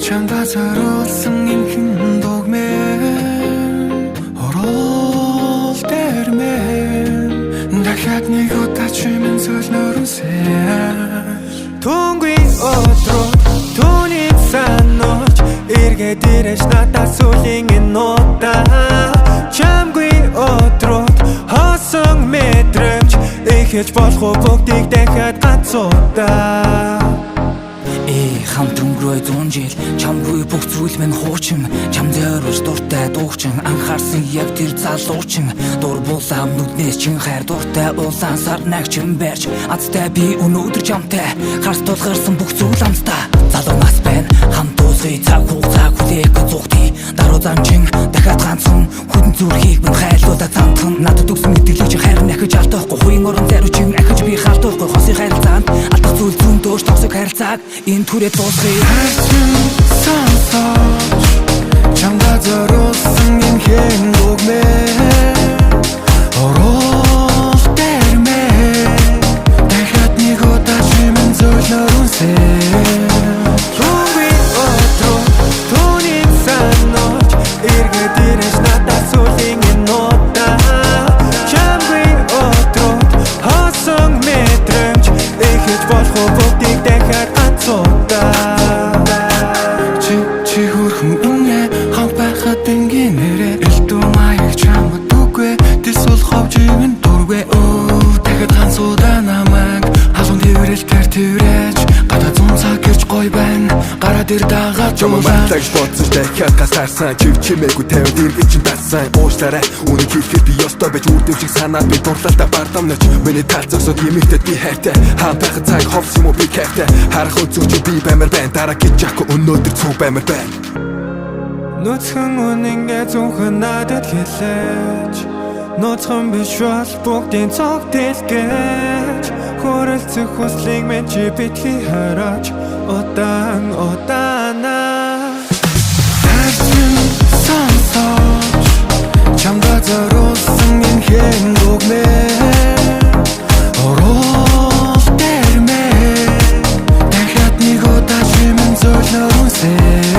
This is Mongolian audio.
чамдаа зориулсан энхэн догмэн орол дэрмэн дахиад нэг удаа чимэн зөөлнөрөн сэж түнгүй өдрөө түүний санаач эргээд ирэж надад сүлийн нотаа чамгүй өдрөө хасан мэдрэмж эхэлж болох бүгдийг дахиад ганцудаа хамт өнгөрөө 100 жил чамгүй бүх зүйл минь хуучин чам зориулж дуртай дуучин анхаарсан яг тэр залуучин дур булаам нүднээс чин хайр дуртай улаан сар нагчин барьж азтай би өнөөдөр чамтай харс тулгарсан бүх зүйл амттай залуу нас байна хамт уусгий цаг хугацаа хүлээх зүгтий даруй замчин дахиад ганцхан хүдэн зүрхийг минь хайлуулаад замтхан надад өгсөн мэдээллийг чи хайр нахиж алдахгүй хуйн орон зариучин ахиж би халтахгүй хосын харилцаанд алдах зүйл зүүн дөөш тосог харилцааг энэ түрээ Харчин сонсож чамдаа зориулсан энхэн догмэн орол дэрмэн дахиад нэг удаа чимэн зөөлнөрөн сэж түнгүй өдрөө түүний санаач эргээд ирэж надад сүлийн нотаа чамгүй өдрөө хасан мэдрэмж эхэлж болох бүгдийг дахиад ганцудаа Чамаа мартаж бодсож дахиад гасаарсан чимээгүй тавиад иргэн чин дассан уушлаарай үнийг хэлэхэд би ёстой байж үрдэм шиг санаад би дурлалтаа бардамнаж миний тал зогсоод юмэгтэй би хайртай хаан байх цаг ховс юм уу би кайфтай харах үзүүч би баймар байна дараа гэж яахгүй өнөөдөр цуг баймар байна нүцгэн үнэнгээ зүнхэн надад хэлээж нууцхан биш бол бүгдийн цог дэлгээж хүрэлцэх хүслийг минь чи битгий хараач удаанаа харчин сонсож чамдаа зориулсан энхэн догмэн орол дэрмэн дахиад нэг удаа чимэн зөөлнөрөн сэж